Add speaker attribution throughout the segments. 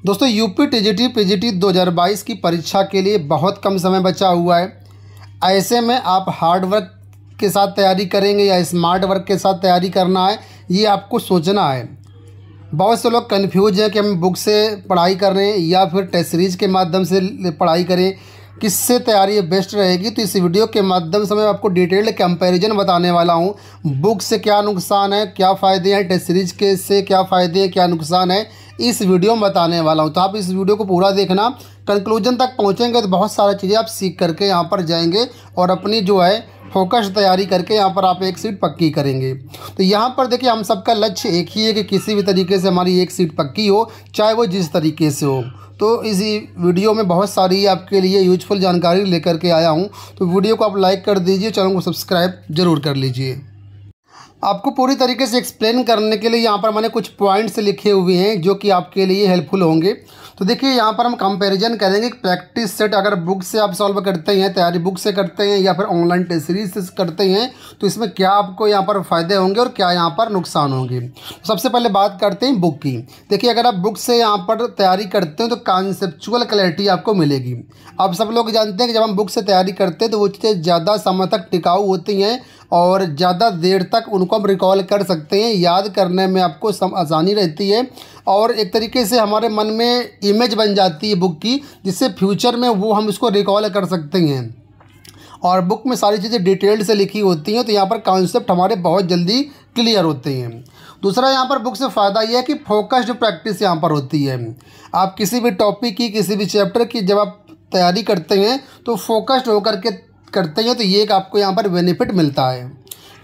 Speaker 1: दोस्तों UP TGT PGT 2022 की परीक्षा के लिए बहुत कम समय बचा हुआ है। ऐसे में आप हार्ड वर्क के साथ तैयारी करेंगे या स्मार्ट वर्क के साथ तैयारी करना है, ये आपको सोचना है। बहुत से लोग कन्फ्यूज हैं कि हम बुक से पढ़ाई कर रहे हैं या फिर टेस्ट सीरीज के माध्यम से पढ़ाई करें, किससे तैयारी बेस्ट रहेगी। तो इस वीडियो के माध्यम से मैं आपको डिटेल्ड कंपैरिजन बताने वाला हूँ। बुक से क्या नुकसान है, क्या फ़ायदे हैं, टेस्ट सीरीज के से क्या फ़ायदे हैं, क्या नुकसान है, इस वीडियो में बताने वाला हूँ। तो आप इस वीडियो को पूरा देखना, कंक्लूजन तक पहुँचेंगे तो बहुत सारी चीज़ें आप सीख करके यहाँ पर जाएंगे और अपनी जो है फोकस तैयारी करके यहाँ पर आप एक सीट पक्की करेंगे। तो यहाँ पर देखिए, हम सबका लक्ष्य एक ही है कि किसी भी तरीके से हमारी एक सीट पक्की हो, चाहे वो जिस तरीके से हो। तो इस वीडियो में बहुत सारी आपके लिए यूजफुल जानकारी लेकर के आया हूँ। तो वीडियो को आप लाइक कर दीजिए, चैनल को सब्सक्राइब जरूर कर लीजिए। आपको पूरी तरीके से एक्सप्लेन करने के लिए यहाँ पर मैंने कुछ पॉइंट्स लिखे हुए हैं जो कि आपके लिए हेल्पफुल होंगे। तो देखिए, यहाँ पर हम कंपैरिजन करेंगे प्रैक्टिस सेट अगर बुक से आप सॉल्व करते हैं, तैयारी बुक से करते हैं या फिर ऑनलाइन टेस्ट सीरीज से करते हैं, तो इसमें क्या आपको यहाँ पर फ़ायदे होंगे और क्या यहाँ पर नुकसान होंगे। तो सबसे पहले बात करते हैं बुक की। देखिए, अगर आप बुक से यहाँ पर तैयारी करते हैं तो कॉन्सेप्चुअल क्लैरिटी आपको मिलेगी। अब सब लोग जानते हैं कि जब हम बुक से तैयारी करते हैं तो वो चीज़ें ज़्यादा समय तक टिकाऊ होती हैं और ज़्यादा देर तक उनको हम रिकॉल कर सकते हैं, याद करने में आपको आसानी रहती है और एक तरीके से हमारे मन में इमेज बन जाती है बुक की, जिससे फ्यूचर में वो हम इसको रिकॉल कर सकते हैं। और बुक में सारी चीज़ें डिटेल्ड से लिखी होती हैं, तो यहाँ पर कॉन्सेप्ट हमारे बहुत जल्दी क्लियर होते हैं। दूसरा, यहाँ पर बुक से फ़ायदा यह है कि फोकस्ड प्रैक्टिस यहाँ पर होती है। आप किसी भी टॉपिक की, किसी भी चैप्टर की जब आप तैयारी करते हैं तो फोकस्ड होकर के करते हैं, तो ये एक आपको यहाँ पर बेनिफिट मिलता है।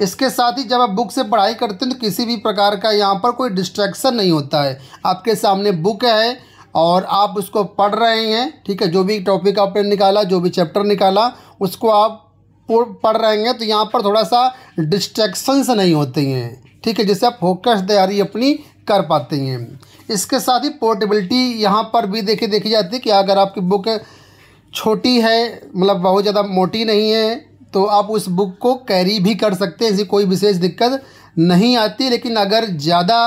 Speaker 1: इसके साथ ही जब आप बुक से पढ़ाई करते हैं तो किसी भी प्रकार का यहाँ पर कोई डिस्ट्रैक्शन नहीं होता है। आपके सामने बुक है और आप उसको पढ़ रहे हैं, ठीक है, जो भी टॉपिक आपने निकाला, जो भी चैप्टर निकाला, उसको आप पढ़ रहे हैं, तो यहाँ पर थोड़ा सा डिस्ट्रैक्शंस नहीं होते हैं, ठीक है, जिससे आप फोकस तैयारी अपनी कर पाते हैं। इसके साथ ही पोर्टेबिलिटी यहाँ पर भी देखी जाती है कि अगर आपकी बुक छोटी है, मतलब बहुत ज़्यादा मोटी नहीं है, तो आप उस बुक को कैरी भी कर सकते हैं, ऐसी कोई विशेष दिक्कत नहीं आती। लेकिन अगर ज़्यादा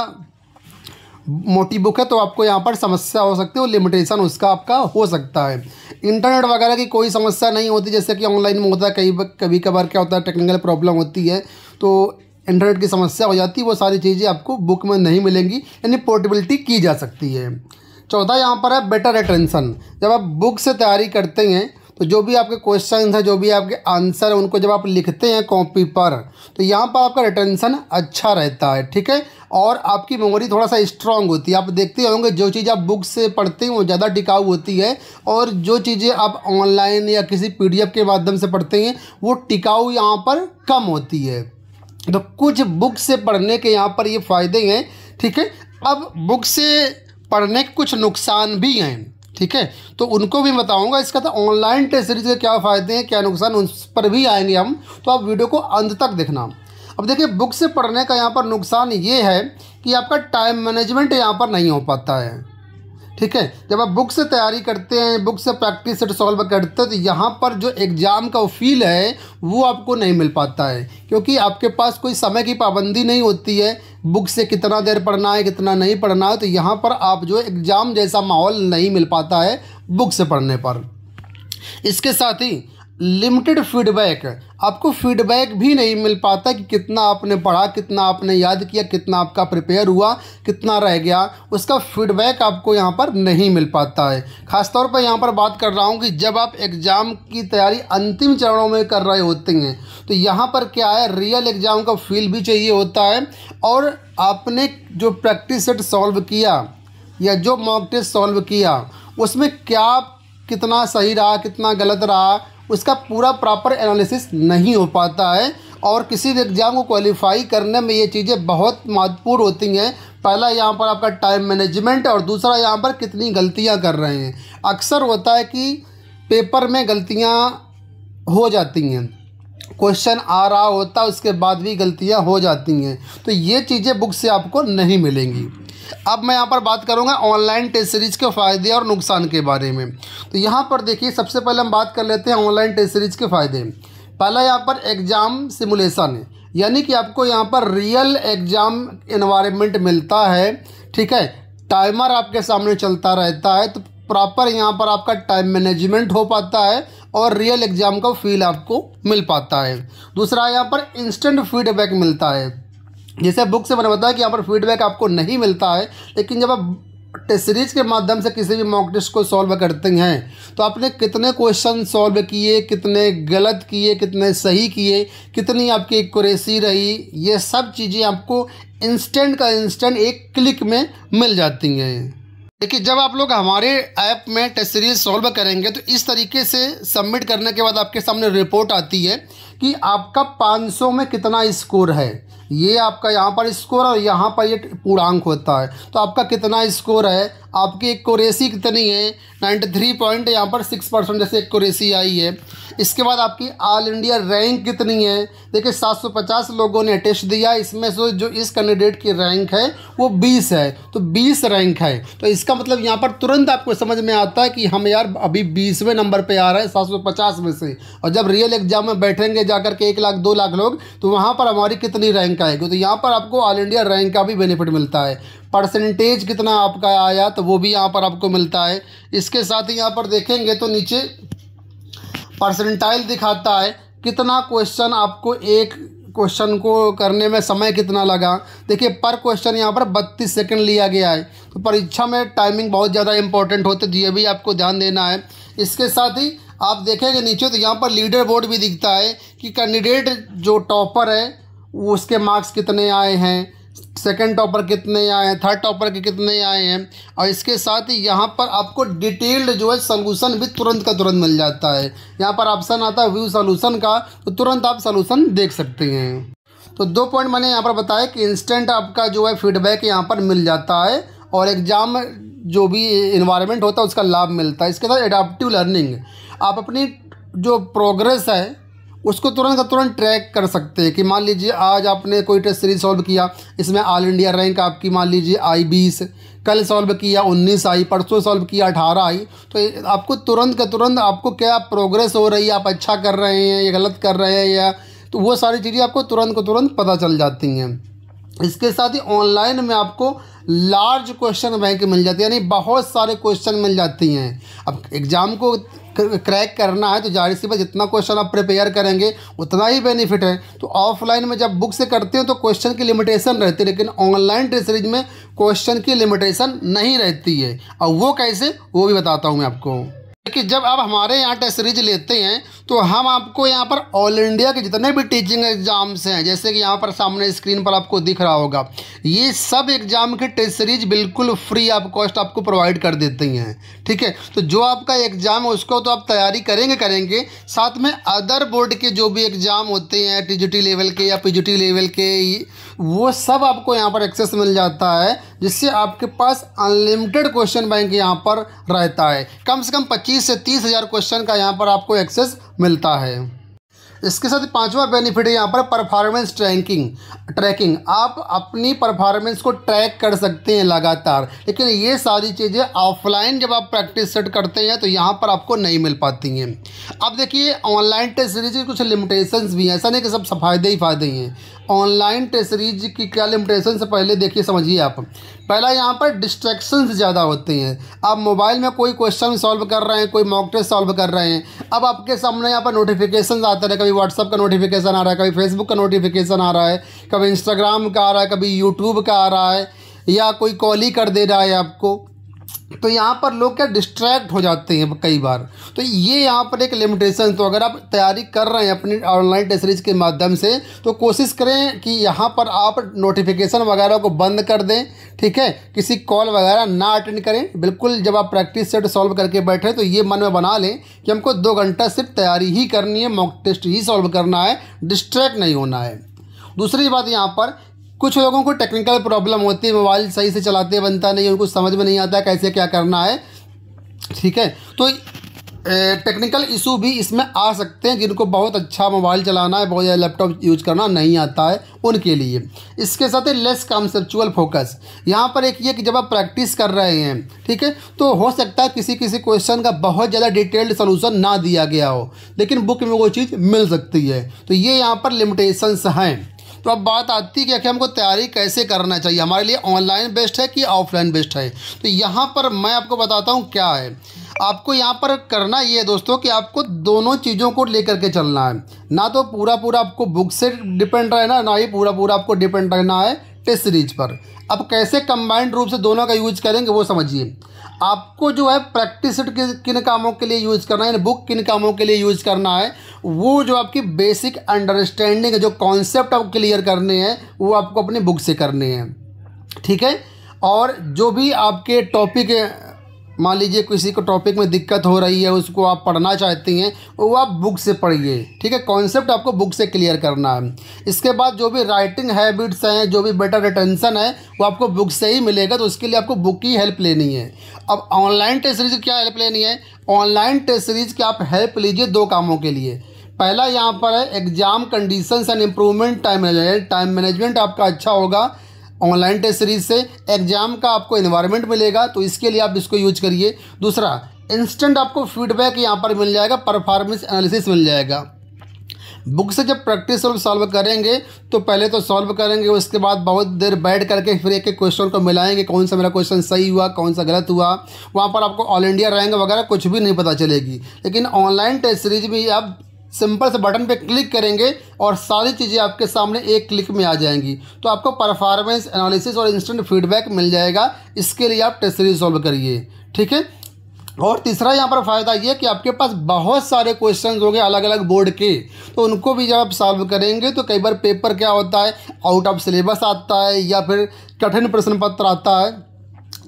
Speaker 1: मोटी बुक है तो आपको यहाँ पर समस्या हो सकती है और लिमिटेशन उसका आपका हो सकता है। इंटरनेट वगैरह की कोई समस्या नहीं होती, जैसे कि ऑनलाइन में होता है, कभी कभार क्या होता है, टेक्निकल प्रॉब्लम होती है तो इंटरनेट की समस्या हो जाती है। वो सारी चीज़ें आपको बुक में नहीं मिलेंगी, यानी पोर्टेबिलिटी की जा सकती है। चौथा यहाँ पर है बेटर अटेंशन। जब आप बुक से तैयारी करते हैं तो जो भी आपके क्वेश्चन हैं, जो भी आपके आंसर हैं, उनको जब आप लिखते हैं कॉपी पर, तो यहाँ पर आपका रिटेंशन अच्छा रहता है, ठीक है, और आपकी मेमोरी थोड़ा सा स्ट्रांग होती है। आप देखते होंगे जो चीज़ आप बुक से पढ़ते हैं वो ज़्यादा टिकाऊ होती है और जो चीज़ें आप ऑनलाइन या किसी PDF के माध्यम से पढ़ते हैं वो टिकाऊ यहाँ पर कम होती है। तो कुछ बुक से पढ़ने के यहाँ पर ये फ़ायदे हैं, ठीक है। अब बुक से पढ़ने के कुछ नुकसान भी हैं, ठीक है, तो उनको भी बताऊंगा। इसका तो ऑनलाइन टेस्ट सीरीज के क्या फ़ायदे हैं, क्या नुकसान, उस पर भी आएंगे हम, तो आप वीडियो को अंत तक देखना। अब देखिए, बुक से पढ़ने का यहाँ पर नुकसान ये है कि आपका टाइम मैनेजमेंट यहाँ पर नहीं हो पाता है, ठीक है। जब आप बुक से तैयारी करते हैं, बुक से प्रैक्टिस सेट सॉल्व करते हैं, तो यहाँ पर जो एग्ज़ाम का फील है वो आपको नहीं मिल पाता है, क्योंकि आपके पास कोई समय की पाबंदी नहीं होती है, बुक से कितना देर पढ़ना है, कितना नहीं पढ़ना है। तो यहाँ पर आप जो एग्ज़ाम जैसा माहौल नहीं मिल पाता है बुक से पढ़ने पर। इसके साथ ही लिमिटेड फीडबैक, आपको फीडबैक भी नहीं मिल पाता कि कितना आपने पढ़ा, कितना आपने याद किया, कितना आपका प्रिपेयर हुआ, कितना रह गया, उसका फीडबैक आपको यहाँ पर नहीं मिल पाता है। ख़ासतौर पर यहाँ पर बात कर रहा हूँ कि जब आप एग्ज़ाम की तैयारी अंतिम चरणों में कर रहे होते हैं, तो यहाँ पर क्या है, रियल एग्ज़ाम का फील भी चाहिए होता है और आपने जो प्रैक्टिस सेट सॉल्व किया या जो मॉक टेस्ट सॉल्व किया उसमें क्या कितना सही रहा, कितना गलत रहा, उसका पूरा प्रॉपर एनालिसिस नहीं हो पाता है। और किसी भी एग्ज़ाम को क्वालिफाई करने में ये चीज़ें बहुत महत्वपूर्ण होती हैं। पहला यहाँ पर आपका टाइम मैनेजमेंट और दूसरा यहाँ पर कितनी गलतियाँ कर रहे हैं। अक्सर होता है कि पेपर में गलतियाँ हो जाती हैं, क्वेश्चन आ रहा होता है उसके बाद भी गलतियाँ हो जाती हैं, तो ये चीज़ें बुक से आपको नहीं मिलेंगी। अब मैं यहाँ पर बात करूँगा ऑनलाइन टेस्ट सीरीज़ के फ़ायदे और नुकसान के बारे में। तो यहाँ पर देखिए, सबसे पहले हम बात कर लेते हैं ऑनलाइन टेस्ट सीरीज़ के फ़ायदे। पहला यहाँ पर एग्ज़ाम सिमुलेशन है, यानी कि आपको यहाँ पर रियल एग्ज़ाम एनवायरनमेंट मिलता है, ठीक है। टाइमर आपके सामने चलता रहता है, तो प्रॉपर यहाँ पर आपका टाइम मैनेजमेंट हो पाता है और रियल एग्ज़ाम का फील आपको मिल पाता है। दूसरा, यहाँ पर इंस्टेंट फीडबैक मिलता है। जैसे बुक से मैंने बताया कि यहाँ पर फीडबैक आपको नहीं मिलता है, लेकिन जब आप टेस्ट सीरीज के माध्यम से किसी भी मॉक टेस्ट को सॉल्व करते हैं तो आपने कितने क्वेश्चन सॉल्व किए, कितने गलत किए, कितने सही किए, कितनी आपकी एक्यूरेसी रही, ये सब चीज़ें आपको इंस्टेंट का इंस्टेंट एक क्लिक में मिल जाती हैं। देखिए, जब आप लोग हमारे ऐप में टेस्ट सीरीज सॉल्व करेंगे तो इस तरीके से सबमिट करने के बाद आपके सामने रिपोर्ट आती है कि आपका 500 में कितना स्कोर है। ये आपका यहाँ पर स्कोर और यहाँ पर ये पूर्णांक होता है, तो आपका कितना स्कोर है, आपकी एक्यूरेसी कितनी है, 93 यहाँ पर 6% जैसे एक्यूरेसी आई है। इसके बाद आपकी ऑल इंडिया रैंक कितनी है। देखिए, 750 लोगों ने टेस्ट दिया, इसमें से जो इस कैंडिडेट की रैंक है वो 20 है, तो 20 रैंक है। तो इसका मतलब यहाँ पर तुरंत आपको समझ में आता है कि हम यार अभी 20वें नंबर पे आ रहे हैं 750 में से, और जब रियल एग्जाम में बैठेंगे जाकर के 1 लाख 2 लाख लोग, तो वहाँ पर हमारी कितनी रैंक आएगी। तो यहाँ पर आपको ऑल इंडिया रैंक का भी बेनिफिट मिलता है। परसेंटेज कितना आपका आया तो वो भी यहाँ पर आपको मिलता है। इसके साथ ही यहाँ पर देखेंगे तो नीचे परसेंटाइल दिखाता है, कितना क्वेश्चन आपको एक क्वेश्चन को करने में समय कितना लगा। देखिए, पर क्वेश्चन यहाँ पर 32 सेकंड लिया गया है। तो परीक्षा में टाइमिंग बहुत ज़्यादा इंपॉर्टेंट होती है, तो ये भी आपको ध्यान देना है। इसके साथ ही आप देखेंगे नीचे तो यहाँ पर लीडर बोर्ड भी दिखता है कि कैंडिडेट जो टॉपर है उसके मार्क्स कितने आए हैं, सेकंड टॉपर कितने आए हैं, थर्ड टॉपर के कितने आए हैं। और इसके साथ ही यहाँ पर आपको डिटेल्ड जो है सॉल्यूशन भी तुरंत का तुरंत मिल जाता है। यहाँ पर ऑप्शन आता है व्यू सॉल्यूशन का, तो तुरंत आप सॉल्यूशन देख सकते हैं। तो 2 पॉइंट मैंने यहाँ पर बताया कि इंस्टेंट आपका जो है फीडबैक यहाँ पर मिल जाता है और एग्ज़ाम जो भी इन्वायरमेंट होता है उसका लाभ मिलता है। इसके साथ एडाप्टिव लर्निंग, आप अपनी जो प्रोग्रेस है उसको तुरंत का तुरंत ट्रैक कर सकते हैं कि मान लीजिए आज आपने कोई टेस्ट सीरीज सॉल्व किया, इसमें ऑल इंडिया रैंक आपकी मान लीजिए आई 20, कल सॉल्व किया 19 आई, परसों सॉल्व किया 18 आई, तो आपको तुरंत का तुरंत आपको क्या प्रोग्रेस हो रही है, आप अच्छा कर रहे हैं या गलत कर रहे हैं, या तो वो सारी चीज़ें आपको तुरंत को तुरंत पता चल जाती हैं। इसके साथ ही ऑनलाइन में आपको लार्ज क्वेश्चन बैंक मिल जाती है, यानी बहुत सारे क्वेश्चन मिल जाती हैं। अब एग्ज़ाम को क्रैक करना है तो जाहिर सी बात जितना क्वेश्चन आप प्रिपेयर करेंगे उतना ही बेनिफिट है। तो ऑफलाइन में जब बुक से करते हैं तो क्वेश्चन की लिमिटेशन रहती है, लेकिन ऑनलाइन टेस्ट सीरीज में क्वेश्चन की लिमिटेशन नहीं रहती है। और वो कैसे, वो भी बताता हूँ मैं आपको। कि जब आप हमारे यहाँ टेस्ट सीरीज लेते हैं तो हम आपको यहाँ पर ऑल इंडिया के जितने भी टीचिंग एग्जाम्स हैं, जैसे कि यहाँ पर सामने स्क्रीन पर आपको दिख रहा होगा, ये सब एग्जाम के टेस्ट सीरीज बिल्कुल फ्री ऑफ कॉस्ट आपको प्रोवाइड कर देती हैं। ठीक है, तो जो आपका एग्ज़ाम है उसको तो आप तैयारी करेंगे, साथ में अदर बोर्ड के जो भी एग्ज़ाम होते हैं टीजीटी लेवल के या पीजीटी लेवल के, वो सब आपको यहाँ पर एक्सेस मिल जाता है, जिससे आपके पास अनलिमिटेड क्वेश्चन बैंक यहाँ पर रहता है। कम से कम 25 से 30 हज़ार क्वेश्चन का यहाँ पर आपको एक्सेस मिलता है। इसके साथ 5वां बेनिफिट है यहाँ पर परफॉर्मेंस ट्रैकिंग। आप अपनी परफॉर्मेंस को ट्रैक कर सकते हैं लगातार, लेकिन ये सारी चीज़ें ऑफलाइन जब आप प्रैक्टिस सेट करते हैं तो यहाँ पर आपको नहीं मिल पाती हैं। अब देखिए, ऑनलाइन टेस्ट सीरीज की कुछ लिमिटेशंस भी हैं, ऐसा नहीं कि सब फ़ायदे ही फ़ायदे हैं। ऑनलाइन टेस्ट सीरीज की क्या लिमिटेशन से पहले देखिए, समझिए आप। पहला, यहाँ पर डिस्ट्रैक्शंस ज़्यादा होते हैं। आप मोबाइल में कोई क्वेश्चन सॉल्व कर रहे हैं, कोई मॉक टेस्ट सॉल्व कर रहे हैं, अब आपके सामने यहाँ पर नोटिफिकेशन आते हैं, कभी व्हाट्सअप का नोटिफिकेशन आ रहा है, कभी फेसबुक का नोटिफिकेशन आ रहा है, कभी इंस्टाग्राम का आ रहा है, कभी यूट्यूब का आ रहा है, या कोई कॉल ही कर दे रहा है आपको। तो यहाँ पर लोग क्या डिस्ट्रैक्ट हो जाते हैं कई बार। तो ये यहाँ पर एक लिमिटेशन। तो अगर आप तैयारी कर रहे हैं अपनी ऑनलाइन टेस्ट सीरीज के माध्यम से, तो कोशिश करें कि यहाँ पर आप नोटिफिकेशन वगैरह को बंद कर दें। ठीक है, किसी कॉल वगैरह ना अटेंड करें। बिल्कुल जब आप प्रैक्टिस सेट सॉल्व करके बैठे तो ये मन में बना लें कि हमको 2 घंटा सिर्फ तैयारी ही करनी है, मॉक टेस्ट ही सॉल्व करना है, डिस्ट्रैक्ट नहीं होना है। दूसरी बात, यहाँ पर कुछ लोगों को टेक्निकल प्रॉब्लम होती है, मोबाइल सही से चलाते बनता नहीं, उनको समझ में नहीं आता कैसे क्या करना है। ठीक है, तो टेक्निकल इशू भी इसमें आ सकते हैं, जिनको बहुत अच्छा मोबाइल चलाना है, बहुत ज़्यादा लैपटॉप यूज करना नहीं आता है, उनके लिए। इसके साथ लेस कॉन्सेप्चुअल फोकस, यहाँ पर एक ये कि जब आप प्रैक्टिस कर रहे हैं, ठीक है, तो हो सकता है किसी क्वेश्चन का बहुत ज़्यादा डिटेल्ड सोल्यूशन ना दिया गया हो, लेकिन बुक में वो चीज़ मिल सकती है। तो ये यहाँ पर लिमिटेशंस हैं। तो अब बात आती है कि आखिर हमको तैयारी कैसे करना चाहिए, हमारे लिए ऑनलाइन बेस्ट है कि ऑफलाइन बेस्ट है। तो यहाँ पर मैं आपको बताता हूँ क्या है। आपको यहाँ पर करना ये है दोस्तों कि आपको दोनों चीज़ों को लेकर के चलना है, ना तो पूरा पूरा आपको बुक से डिपेंड रहना, ना ही पूरा पूरा आपको डिपेंड रहना है टेस्ट सीरीज पर। अब कैसे कंबाइंड रूप से दोनों का यूज करेंगे वो समझिए। आपको जो है प्रैक्टिस किन कामों के लिए यूज़ करना है, यानी बुक किन कामों के लिए यूज़ करना है, वो जो आपकी बेसिक अंडरस्टैंडिंग है, जो कॉन्सेप्ट आपको क्लियर करने हैं वो आपको अपने बुक से करने हैं, ठीक है। और जो भी आपके टॉपिक, मान लीजिए किसी को टॉपिक में दिक्कत हो रही है, उसको आप पढ़ना चाहती हैं, वो आप बुक से पढ़िए, ठीक है। कॉन्सेप्ट आपको बुक से क्लियर करना है। इसके बाद जो भी राइटिंग हैबिट्स हैं, जो भी बेटर रिटेंशन है, वो आपको बुक से ही मिलेगा, तो उसके लिए आपको बुक की हेल्प लेनी है। अब ऑनलाइन टेस्ट सीरीज की क्या हेल्प लेनी है? ऑनलाइन टेस्ट सीरीज की आप हेल्प लीजिए दो कामों के लिए। पहला यहाँ पर है exam conditions and improvement time management. Time management आपका अच्छा होगा ऑनलाइन टेस्ट सीरीज से, एग्जाम का आपको एनवायरनमेंट मिलेगा, तो इसके लिए आप इसको यूज करिए। दूसरा, इंस्टेंट आपको फीडबैक यहाँ पर मिल जाएगा, परफॉर्मेंस एनालिसिस मिल जाएगा। बुक से जब प्रैक्टिस सॉल्व करेंगे तो पहले तो सॉल्व करेंगे, उसके बाद बहुत देर बैठ करके फिर एक एक क्वेश्चन को मिलाएंगे, कौन सा मेरा क्वेश्चन सही हुआ, कौन सा गलत हुआ। वहाँ पर आपको ऑल इंडिया रैंक वगैरह कुछ भी नहीं पता चलेगी। लेकिन ऑनलाइन टेस्ट सीरीज में आप सिंपल से बटन पे क्लिक करेंगे और सारी चीज़ें आपके सामने एक क्लिक में आ जाएंगी, तो आपको परफॉर्मेंस एनालिसिस और इंस्टेंट फीडबैक मिल जाएगा। इसके लिए आप टेस्ट सीरीज सॉल्व करिए, ठीक है। और तीसरा यहाँ पर फ़ायदा ये कि आपके पास बहुत सारे क्वेश्चंस हो गए अलग अलग बोर्ड के, तो उनको भी जब आप सॉल्व करेंगे तो कई बार पेपर क्या होता है, आउट ऑफ सिलेबस आता है या फिर कठिन प्रश्न पत्र आता है,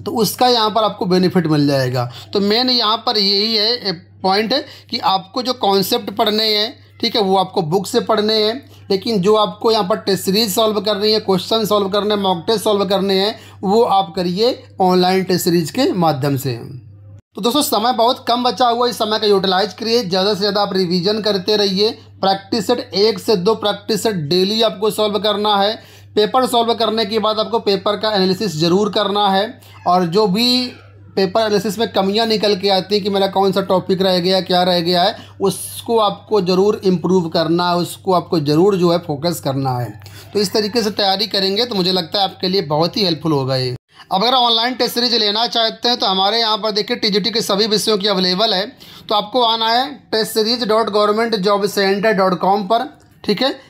Speaker 1: तो उसका यहाँ पर आपको बेनिफिट मिल जाएगा। तो मेन यहाँ पर यही है पॉइंट है कि आपको जो कॉन्सेप्ट पढ़ने हैं, ठीक है, वो आपको बुक से पढ़ने हैं, लेकिन जो आपको यहाँ पर टेस्ट सीरीज सॉल्व करनी है, क्वेश्चन सॉल्व करने, मॉक टेस्ट सॉल्व करने हैं, वो आप करिए ऑनलाइन टेस्ट सीरीज के माध्यम से। तो दोस्तों समय बहुत कम बचा हुआ, इस समय का यूटिलाइज करिए, ज़्यादा से ज़्यादा आप रिवीजन करते रहिए। प्रैक्टिस सेट 1 से 2 प्रैक्टिस सेट डेली आपको सॉल्व करना है। पेपर सॉल्व करने के बाद आपको पेपर का एनालिसिस ज़रूर करना है, और जो भी पेपर एनालिसिस में कमियां निकल के आती हैं कि मेरा कौन सा टॉपिक रह गया, क्या रह गया है, उसको आपको ज़रूर इम्प्रूव करना है, उसको आपको ज़रूर जो है फोकस करना है। तो इस तरीके से तैयारी करेंगे तो मुझे लगता है आपके लिए बहुत ही हेल्पफुल होगा ये। अब अगर ऑनलाइन टेस्ट सीरीज लेना चाहते हैं तो हमारे यहाँ पर देखिए टीजीटी के सभी विषयों की अवेलेबल है। तो आपको आना है testseries.governmentjobcenter.com पर, ठीक है।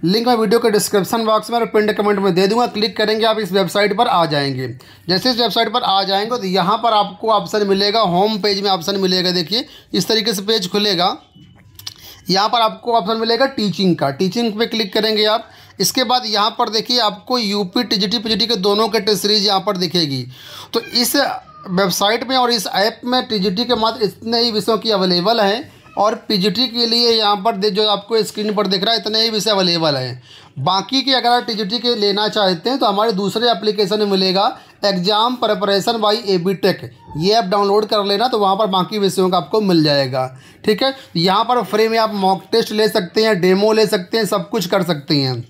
Speaker 1: लिंक मैं वीडियो के डिस्क्रिप्शन बॉक्स में और पिन कमेंट में दे दूंगा। क्लिक करेंगे आप इस वेबसाइट पर आ जाएंगे। जैसे इस वेबसाइट पर आ जाएंगे तो यहाँ पर आपको ऑप्शन मिलेगा, होम पेज में ऑप्शन मिलेगा, देखिए इस तरीके से पेज खुलेगा। यहाँ पर आपको ऑप्शन मिलेगा टीचिंग का, टीचिंग पे क्लिक करेंगे आप। इसके बाद यहाँ पर देखिए आपको यूपी टीजीटी पीजीटी के दोनों के टेस्ट सीरीज यहाँ पर दिखेगी। तो इस वेबसाइट में और इस ऐप में टीजीटी के मात्र इतने ही विषयों की अवेलेबल हैं, और पीजीटी के लिए यहाँ पर जो आपको स्क्रीन पर दिख रहा है इतने ही विषय अवेलेबल हैं। बाकी के अगर आप टीजीटी के लेना चाहते हैं तो हमारे दूसरे एप्लीकेशन में मिलेगा exam preparation by AB tech, ये ऐप डाउनलोड कर लेना, तो वहाँ पर बाकी विषयों का आपको मिल जाएगा, ठीक है। यहाँ पर फ्री में आप मॉक टेस्ट ले सकते हैं, डेमो ले सकते हैं, सब कुछ कर सकते हैं।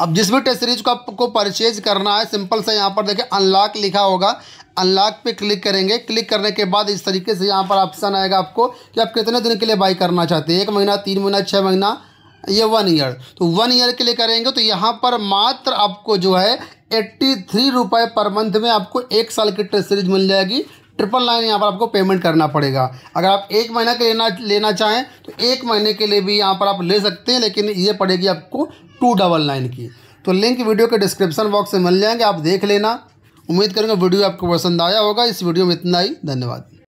Speaker 1: अब जिस भी टेस्ट सीरीज को आपको परचेज करना है, सिंपल से यहाँ पर देखिए अनलॉक लिखा होगा, अनलॉक पे क्लिक करेंगे। क्लिक करने के बाद इस तरीके से यहाँ पर ऑप्शन आएगा आपको कि आप कितने दिन के लिए बाई करना चाहते हैं, 1 महीना, 3 महीना, 6 महीना, ये 1 ईयर। तो 1 ईयर के लिए करेंगे तो यहाँ पर मात्र आपको जो है 83 रुपये पर मंथ में आपको 1 साल की टेस्ट सीरीज मिल जाएगी। 999 यहाँ पर आपको पेमेंट करना पड़ेगा। अगर आप 1 महीना के लेना चाहें तो 1 महीने के लिए भी यहाँ पर आप ले सकते हैं, लेकिन ये पड़ेगी आपको 299 की। तो लिंक वीडियो के डिस्क्रिप्शन बॉक्स में मिल जाएंगे, आप देख लेना। उम्मीद करूँगा वीडियो आपको पसंद आया होगा। इस वीडियो में इतना ही, धन्यवाद।